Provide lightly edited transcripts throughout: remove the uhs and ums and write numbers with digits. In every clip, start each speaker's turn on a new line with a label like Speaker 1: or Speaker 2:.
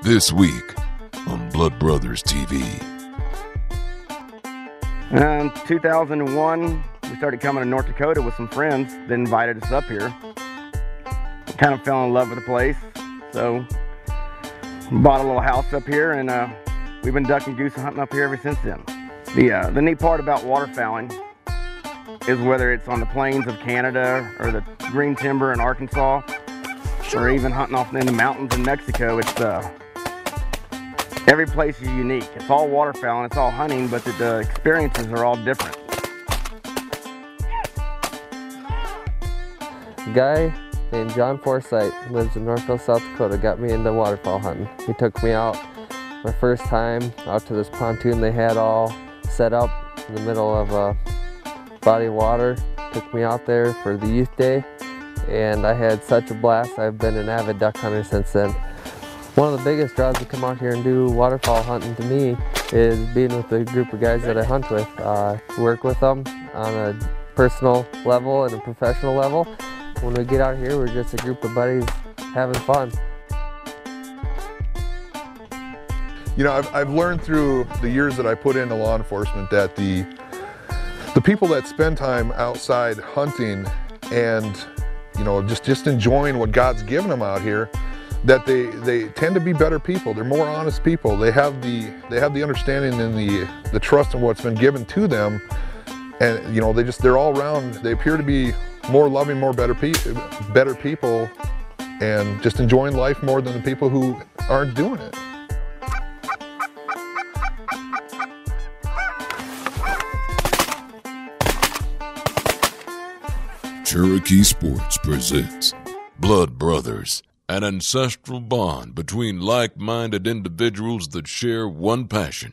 Speaker 1: This week on Blood Brothers TV.
Speaker 2: In 2001, we started coming to North Dakota with some friends that invited us up here. Kind of fell in love with the place, so bought a little house up here, and we've been duck and goose hunting up here ever since then. The neat part about waterfowling is whether it's on the plains of Canada or the green timber in Arkansas, or even hunting off in the mountains in Mexico, it's every place is unique. It's all waterfowling, it's all hunting, but the experiences are all different.
Speaker 3: A guy named John Forsythe lives in Northville, South Dakota, got me into waterfowl hunting. He took me out my first time out to this pontoon they had all set up in the middle of a body of water. Took me out there for the youth day, and I had such a blast. I've been an avid duck hunter since then. One of the biggest draws to come out here and do waterfowl hunting to me is being with the group of guys that I hunt with. Work with them on a personal level and a professional level. When we get out here, we're just a group of buddies having fun.
Speaker 4: You know, I've learned through the years that I put into law enforcement that the people that spend time outside hunting and, you know, just enjoying what God's given them out here, that they tend to be better people. They're more honest people. They have the understanding and the trust in what's been given to them, and you know, they're all around. They appear to be more loving, better people, and just enjoying life more than the people who aren't doing it.
Speaker 1: Cherokee Sports presents Blood Brothers, an ancestral bond between like-minded individuals that share one passion.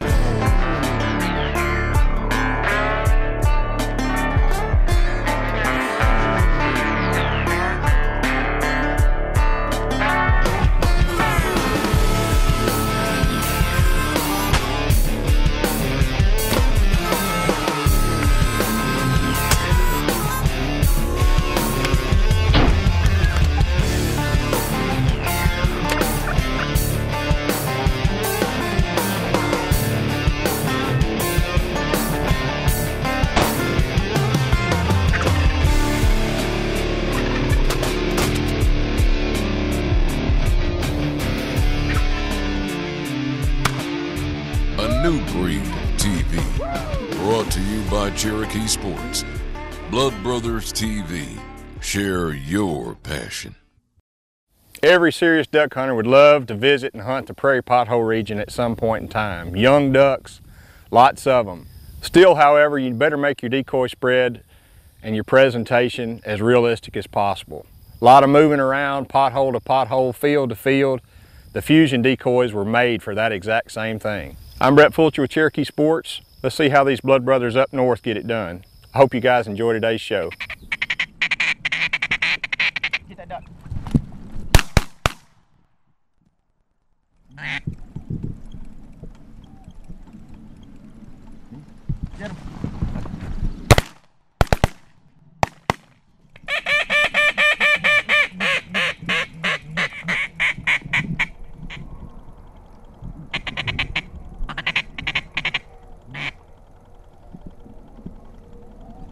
Speaker 1: New Breed TV, brought to you by Cherokee Sports. Blood Brothers TV, share your passion.
Speaker 5: Every serious duck hunter would love to visit and hunt the prairie pothole region at some point in time. Young ducks, lots of them. Still, however, you better make your decoy spread and your presentation as realistic as possible. A lot of moving around, pothole to pothole, field to field. The Fusion decoys were made for that exact same thing. I'm Brett Fulcher with Cherokee Sports. Let's see how these blood brothers up north get it done. I hope you guys enjoy today's show. Get that duck. Get him.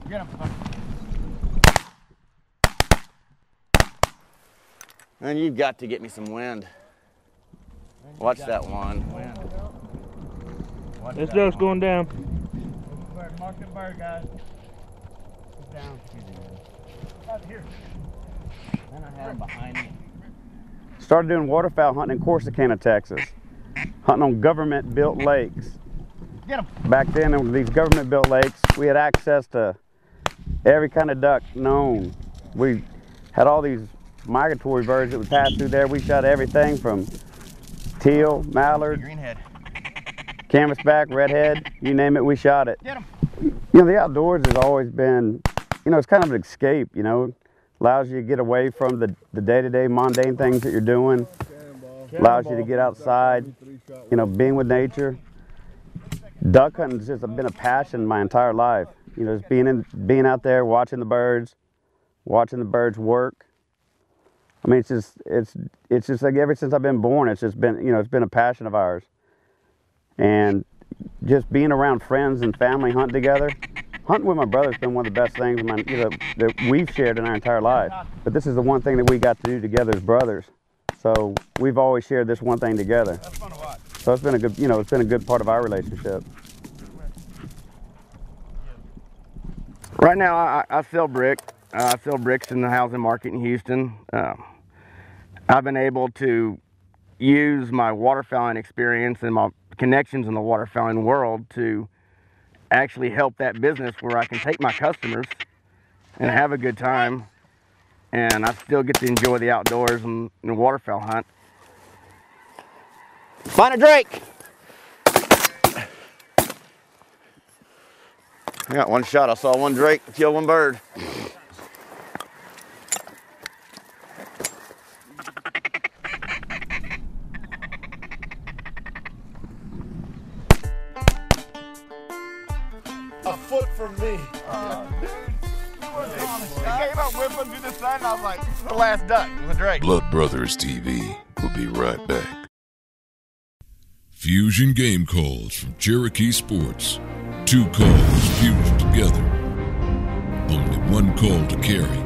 Speaker 5: Get him.
Speaker 2: And you've got to get me some wind. Watch that one.
Speaker 6: This duck's going down.
Speaker 5: Mark the bird, guys.
Speaker 2: He's down.
Speaker 5: Out here.
Speaker 2: And I have him behind me. Started doing waterfowl hunting in Corsicana, Texas. Hunting on government-built lakes.
Speaker 5: Get him.
Speaker 2: Back then, on these government-built lakes, we had access to every kind of duck known. We had all these migratory birds that would pass through there. We shot everything from teal, mallard,
Speaker 5: Greenhead,
Speaker 2: canvasback, redhead, you name it, we shot it.
Speaker 5: Get him.
Speaker 2: You know, the outdoors has always been, you know, it's kind of an escape, you know. Allows you to get away from the day-to-day mundane things that you're doing. Allows you to get outside, you know, being with nature. Duck hunting has just been a passion my entire life. You know, just being out there, watching the birds work.
Speaker 6: I mean, it's just like ever since I've been born, it's just been, you know, it's been a passion of ours. And just being around friends and family hunting together. Hunting with my brother's been one of the best things, you know, that we've shared in our entire life. But this is the one thing that we got to do together as brothers. So we've always shared this one thing together. That's fun to watch. So it's been a good, you know, it's been a good part of our relationship.
Speaker 2: Right now, I sell brick. I sell bricks in the housing market in Houston. I've been able to use my waterfowling experience and my connections in the waterfowling world to actually help that business where I can take my customers and have a good time, and I still get to enjoy the outdoors and waterfowl hunt. Find a drake! I got one shot. I saw one drake kill one bird.
Speaker 7: A foot from me. I came up with him to the side and I was like, this is the last duck, the drake.
Speaker 1: Blood Brothers TV will be right back. Fusion game calls from Cherokee Sports. 2 calls fused together. Only 1 call to carry.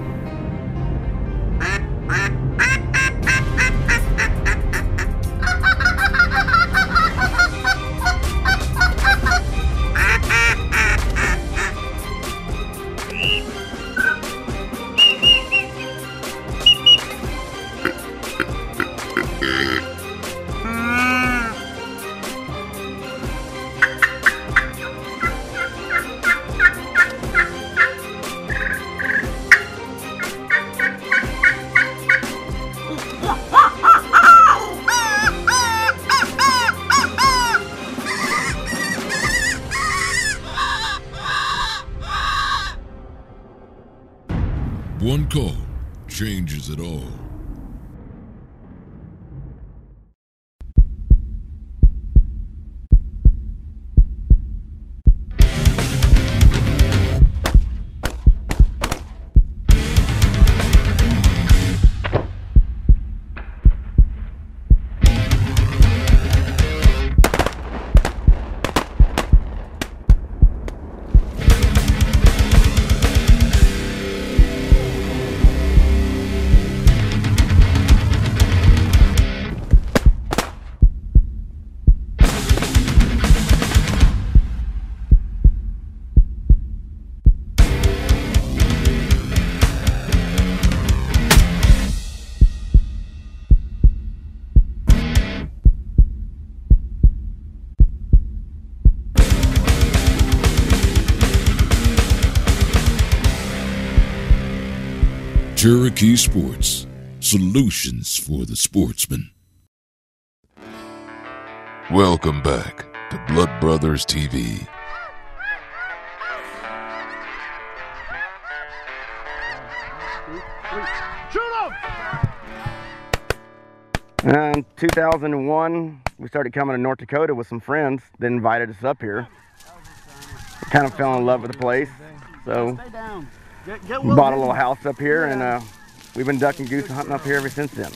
Speaker 1: One call changes it all. Cherokee Sports, solutions for the sportsman. Welcome back to Blood Brothers TV.
Speaker 2: In 2001, we started coming to North Dakota with some friends that invited us up here. Kind of fell in love with the place, so bought a little house up here, and we've been duck and goose hunting up here ever since then.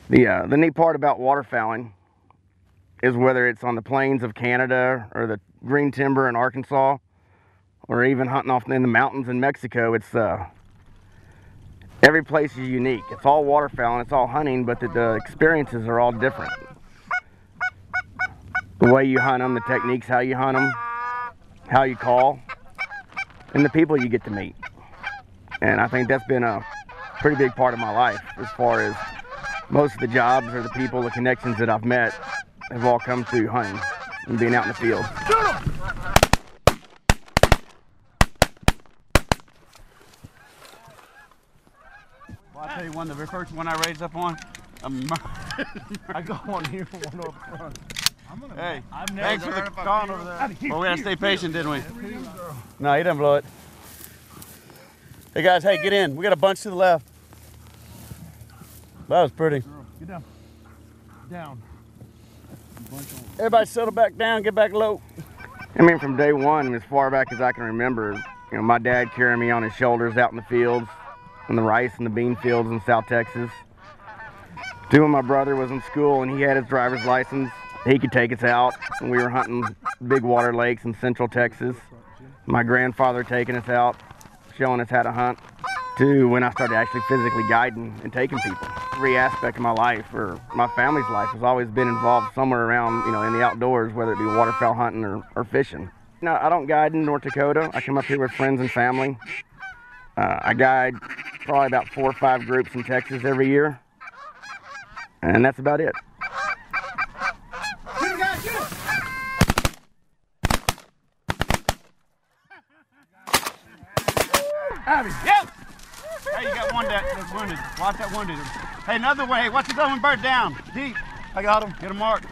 Speaker 2: The neat part about waterfowling is whether it's on the plains of Canada or the green timber in Arkansas, or even hunting off in the mountains in Mexico, it's every place is unique. It's all waterfowling, it's all hunting, but the experiences are all different. The way you hunt them, the techniques, how you hunt them, how you call, and the people you get to meet. And I think that's been a pretty big part of my life, as far as most of the jobs or the people, the connections that I've met have all come through hunting and being out in the field.
Speaker 8: Well, I'll tell you one, the very first one I raised up on, I got one here, one up front. Hey, thanks for the call over there. Well, we had to stay patient, didn't we? No, he didn't blow it. Hey guys, hey, get in. We got a bunch to the left. That was pretty.
Speaker 7: Get down. Down.
Speaker 8: Everybody settle back down, get back low.
Speaker 2: I mean, from day one, as far back as I can remember, you know, my dad carrying me on his shoulders out in the fields in the rice and the bean fields in South Texas. When my brother was in school and he had his driver's license, he could take us out, and we were hunting big water lakes in Central Texas. My grandfather taking us out, showing us how to hunt, to when I started actually physically guiding and taking people. Every aspect of my life, or my family's life, has always been involved somewhere around, in the outdoors, whether it be waterfowl hunting or fishing. No, I don't guide in North Dakota. I come up here with friends and family. I guide probably about 4 or 5 groups in Texas every year, and that's about it.
Speaker 8: Abby, yep! Hey, you got one that's wounded. Watch that wounded. Hey, another one. Hey, watch the other one bird down. Deep. I got him. Get him marked.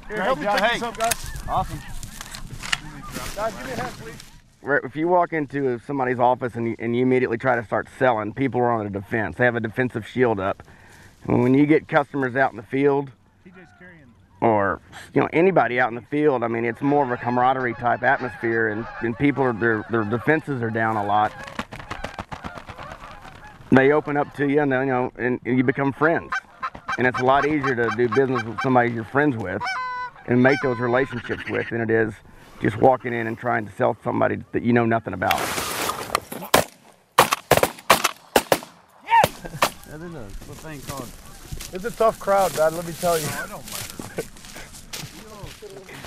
Speaker 7: Here, help me pick this up, guys.
Speaker 8: Awesome.
Speaker 7: Guys, give me a hand, please.
Speaker 2: If you walk into somebody's office and you immediately try to start selling, people are on the defense. They have a defensive shield up. And when you get customers out in the field, or anybody out in the field, I mean, it's more of a camaraderie type atmosphere, and people are their defenses are down a lot. They open up to you, and then, and you become friends. And it's a lot easier to do business with somebody you're friends with and make those relationships with than it is just walking in and trying to sell somebody that you know nothing about.
Speaker 8: Yes! That is a thing called.
Speaker 7: It's a tough crowd, Dad, let me tell you.
Speaker 8: No, I don't mind.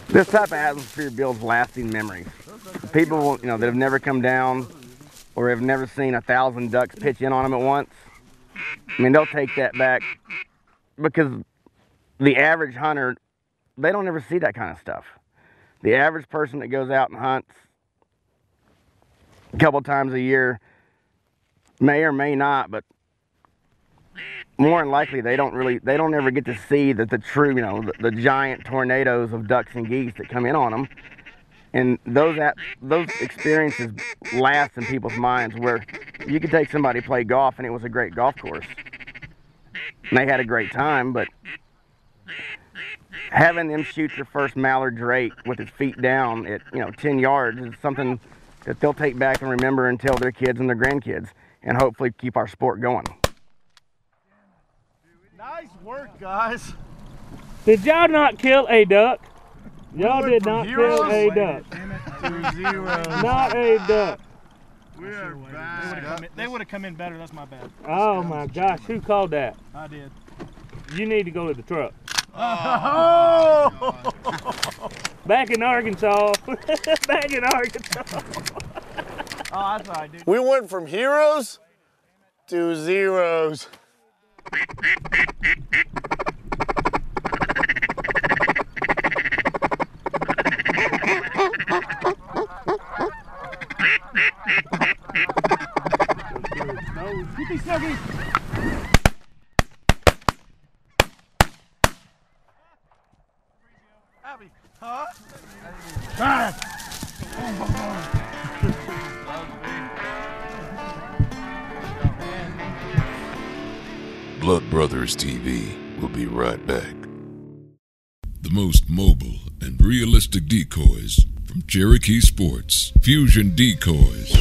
Speaker 2: This type of atmosphere builds lasting memories. People, that have never come down or have never seen 1,000 ducks pitch in on them at once, I mean, they'll take that back, because the average hunter, they don't ever see that kind of stuff. The average person that goes out and hunts a couple times a year may or may not, but more than likely they don't ever get to see the true, the giant tornadoes of ducks and geese that come in on them. And those experiences last in people's minds, where you could take somebody to play golf and it was a great golf course and they had a great time, but having them shoot their first mallard drake with his feet down at 10 yards is something that they'll take back and remember and tell their kids and their grandkids, and hopefully keep our sport going.
Speaker 8: Nice work, guys.
Speaker 9: Did y'all not kill a duck? Y'all did not kill a duck.
Speaker 8: 2-0.
Speaker 9: Not a duck.
Speaker 8: We are back.
Speaker 10: They would have come in better. That's my bad.
Speaker 9: Oh my gosh, who called that?
Speaker 10: I did.
Speaker 9: You need to go to the truck.
Speaker 8: Oh!
Speaker 9: Back in Arkansas. Back in Arkansas.
Speaker 8: Oh, that's all right, dude.
Speaker 7: We went from heroes to zeros.
Speaker 8: Get these suckers! Abby, huh?
Speaker 1: Blood Brothers TV will be right back. The most mobile and realistic decoys from Cherokee Sports. Fusion Decoys.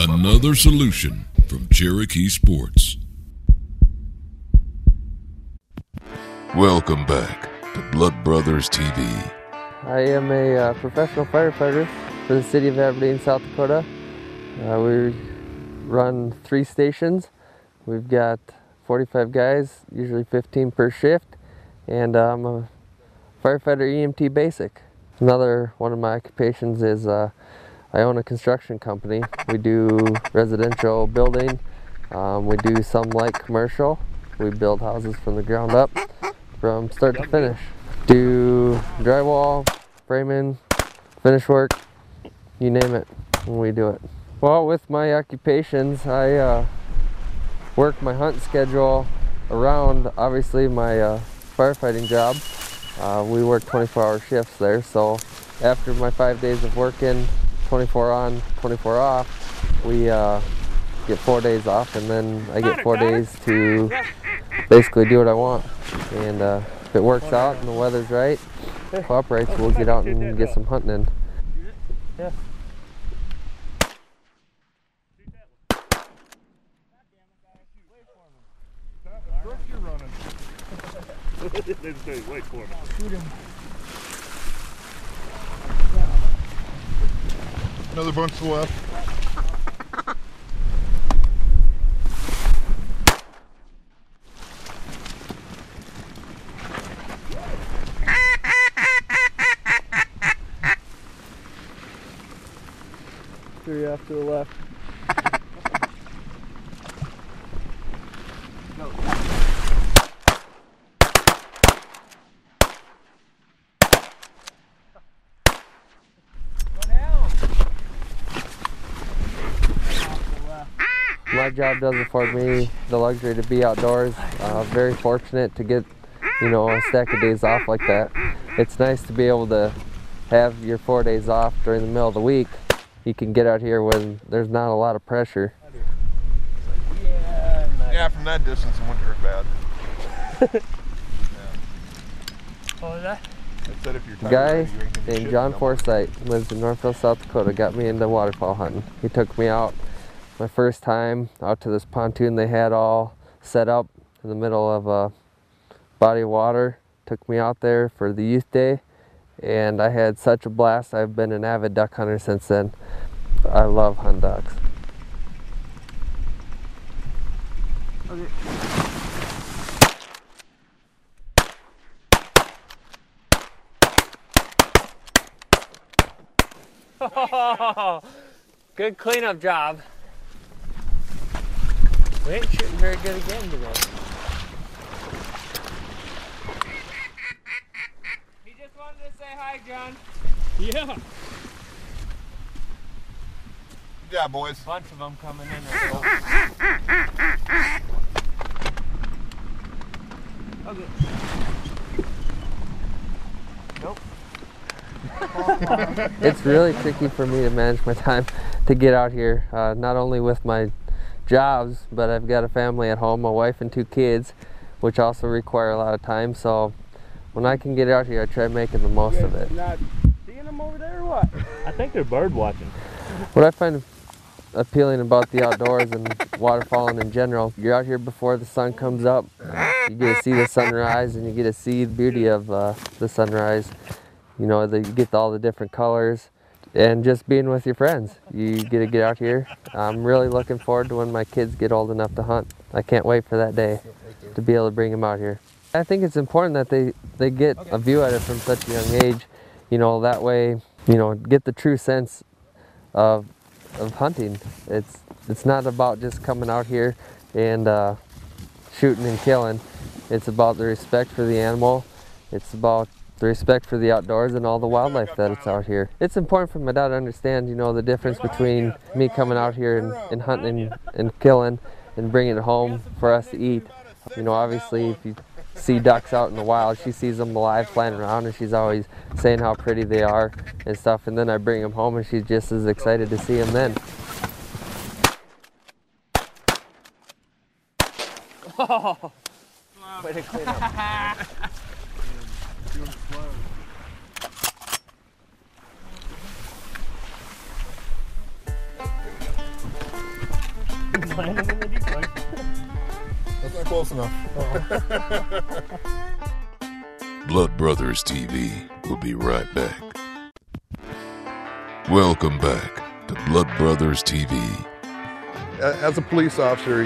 Speaker 1: Another solution from Cherokee Sports. Welcome back to Blood Brothers TV.
Speaker 3: I am a professional firefighter for the city of Aberdeen, South Dakota. We run 3 stations. We've got 45 guys, usually 15 per shift, and I'm a firefighter EMT basic. Another one of my occupations is I own a construction company. We do residential building. We do some light commercial. We build houses from the ground up, from start to finish. Do drywall, framing, finish work, you name it, when we do it. Well, with my occupations, I work my hunt schedule around, obviously, my firefighting job. We work 24-hour shifts there, so after my 5 days of working, 24 on, 24 off, we get 4 days off, and then I get 4 days to basically do what I want. And if it works out and the weather's right, cooperates, we'll get out and get some hunting in.
Speaker 9: Yeah. Wait for me. Shoot him.
Speaker 4: Another bunch to the left.
Speaker 3: Three off to the left. My job does afford me the luxury to be outdoors. Very fortunate to get, a stack of days off like that. It's nice to be able to have your 4 days off during the middle of the week. You can get out here when there's not a lot of pressure.
Speaker 4: Yeah, from that distance it wouldn't hurt bad.
Speaker 9: What was that?
Speaker 4: I said if you're
Speaker 3: A guy named John Forsythe lives in Northville, South Dakota, got me into waterfowl hunting. He took me out my first time out to this pontoon they had all set up in the middle of a body of water. Took me out there for the youth day, and I had such a blast. I've been an avid duck hunter since then. I love hunting ducks.
Speaker 9: Okay. Oh, good cleanup job. We ain't shooting very good again today. He just wanted to say hi, John. Yeah.
Speaker 4: Yeah, boys.
Speaker 9: Bunch of them coming in. Okay. Nope.
Speaker 3: It's really tricky for me to manage my time to get out here, not only with my jobs, but I've got a family at home, a wife and 2 kids, which also require a lot of time. So when I can get out here, I try making the most of it.
Speaker 8: Not seeing them over there or what?
Speaker 9: I think they're bird watching.
Speaker 3: What I find appealing about the outdoors and waterfowling in general, you're out here before the sun comes up. You get to see the sunrise, and you get to see the beauty of the sunrise. You get all the different colors, and just being with your friends. You get to get out here. I'm really looking forward to when my kids get old enough to hunt. I can't wait for that day to be able to bring them out here. I think it's important that they get a view at it from such a young age. That way, get the true sense of hunting. It's not about just coming out here and shooting and killing. It's about the respect for the animal. It's about the respect for the outdoors and all the wildlife that it's out here. It's important for my dad to understand, the difference between me coming out here and hunting and killing and bringing it home for us to eat. Obviously, if you see ducks out in the wild, she sees them alive flying around, and she's always saying how pretty they are and stuff, and then I bring them home and she's just as excited to see them then.
Speaker 9: Oh, way to clean up. Landing in the decoy.
Speaker 4: That's not close enough.
Speaker 1: Blood Brothers TV will be right back. Welcome back to Blood Brothers TV.
Speaker 4: As a police officer,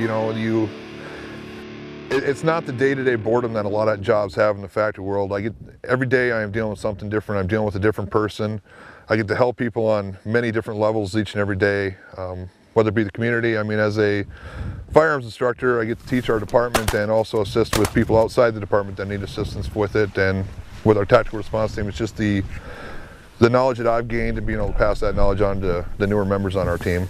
Speaker 4: It's not the day-to-day boredom that a lot of jobs have in the factory world. Every day I am dealing with something different. I'm dealing with a different person. I get to help people on many different levels each and every day, whether it be the community. I mean, as a firearms instructor, I get to teach our department and also assist with people outside the department that need assistance with it. And with our tactical response team, it's just the knowledge that I've gained and being able to pass that knowledge on to the newer members on our team.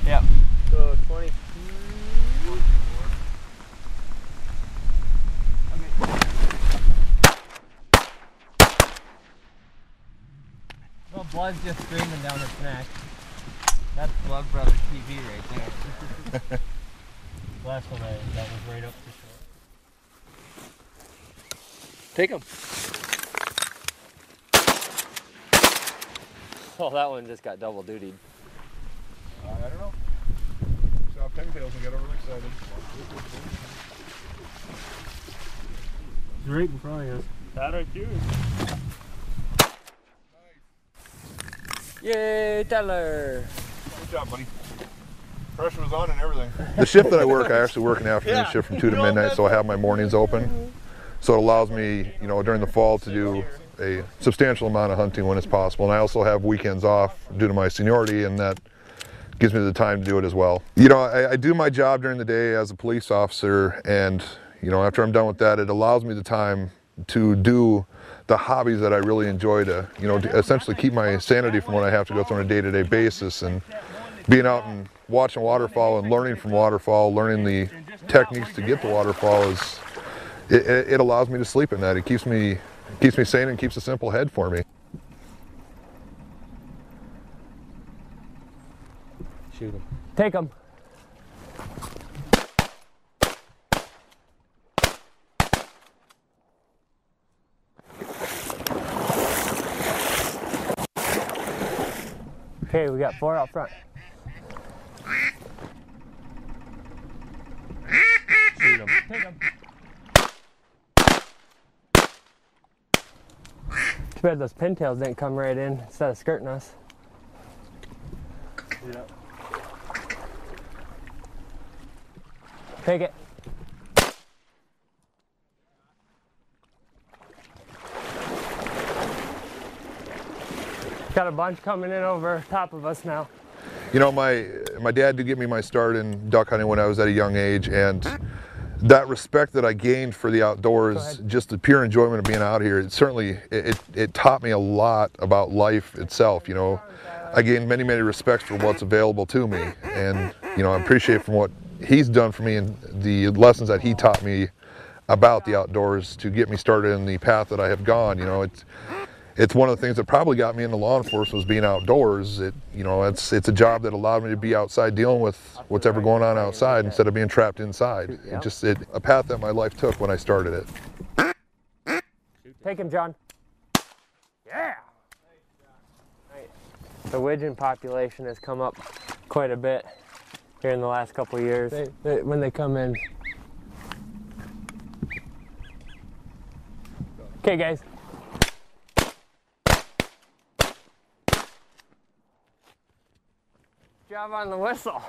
Speaker 3: Yep. So 20.
Speaker 10: Well, blood's just streaming down his neck. That's Blood Brother TV right there. Last one that was right up the shore.
Speaker 3: Take him. Oh, that one just got double dutied.
Speaker 4: I don't know. Saw pintails and got overexcited.
Speaker 9: It's right in front of us. That right too.
Speaker 3: Yay, Tyler!
Speaker 4: Good job, buddy. Pressure was on and everything. The shift that I work, I actually work an afternoon shift from 2 to midnight, so I have my mornings open. So it allows me, you know, during the fall to do a substantial amount of hunting when it's possible. And I also have weekends off due to my seniority, and that gives me the time to do it as well. You know, I do my job during the day as a police officer, and, you know, after I'm done with that, it allows me the time to do the hobbies that I really enjoy to, you know, to essentially keep my sanity from what I have to go through on a day-to-day basis. And being out and watching waterfowl and learning from waterfowl, learning the techniques to get the waterfowl is, it allows me to sleep at night. It keeps me sane and keeps a simple head for me.
Speaker 3: Shoot him. Take him. Okay, we got 4 out front. Shoot him. Take him. Too bad those pintails didn't come right in instead of skirting us.
Speaker 9: Yeah.
Speaker 3: Take it. Got a bunch coming in over top of us now.
Speaker 4: You know, my dad did give me my start in duck hunting when I was at a young age, and that respect that I gained for the outdoors, just the pure enjoyment of being out here, it taught me a lot about life itself. You know, I gained many respects for what's available to me, and, you know, I appreciate from what he's done for me and the lessons that he taught me about the outdoors to get me started in the path that I have gone. You know, it's one of the things that probably got me into law enforcement was being outdoors. You know, it's a job that allowed me to be outside dealing with what's ever going on outside instead of being trapped inside. It's a path that my life took when I started it.
Speaker 3: Take him, John. Yeah. The widgeon population has come up quite a bit here in the last couple of years. When they come in. Okay, guys. Job on the whistle.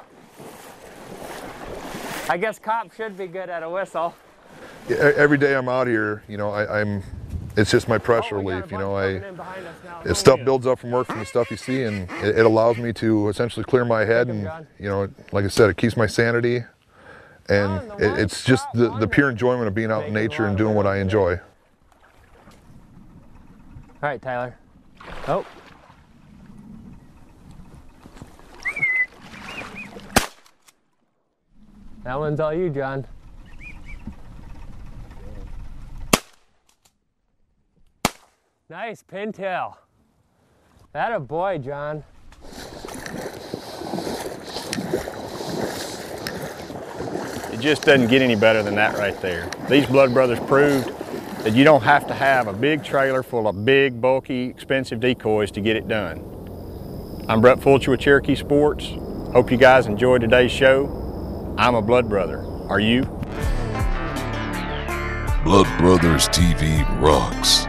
Speaker 3: I guess cops should be good at a whistle.
Speaker 4: Yeah, every day I'm out here, you know, it's just my pressure relief. You know, stuff builds up from work from the stuff you see, and it allows me to essentially clear my head, and, you know, like I said, it keeps my sanity, and it's just the pure enjoyment of being out in nature and doing what I enjoy.
Speaker 3: All right, Tyler. Oh. That one's all you, John. Nice pintail. That a boy, John.
Speaker 5: It just doesn't get any better than that right there. These Blood Brothers proved that you don't have to have a big trailer full of big, bulky, expensive decoys to get it done. I'm Brett Fulcher with Cherokee Sports. Hope you guys enjoyed today's show. I'm a Blood Brother. Are you?
Speaker 1: Blood Brothers TV rocks.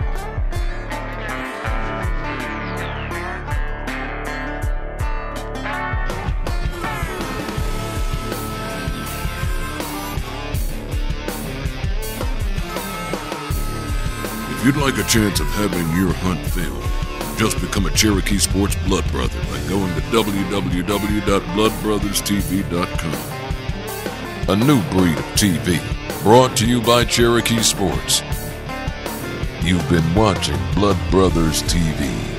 Speaker 1: If you'd like a chance of having your hunt filmed, just become a Cherokee Sports Blood Brother by going to www.bloodbrotherstv.com. A new breed of TV, brought to you by Cherokee Sports. You've been watching Blood Brothers TV.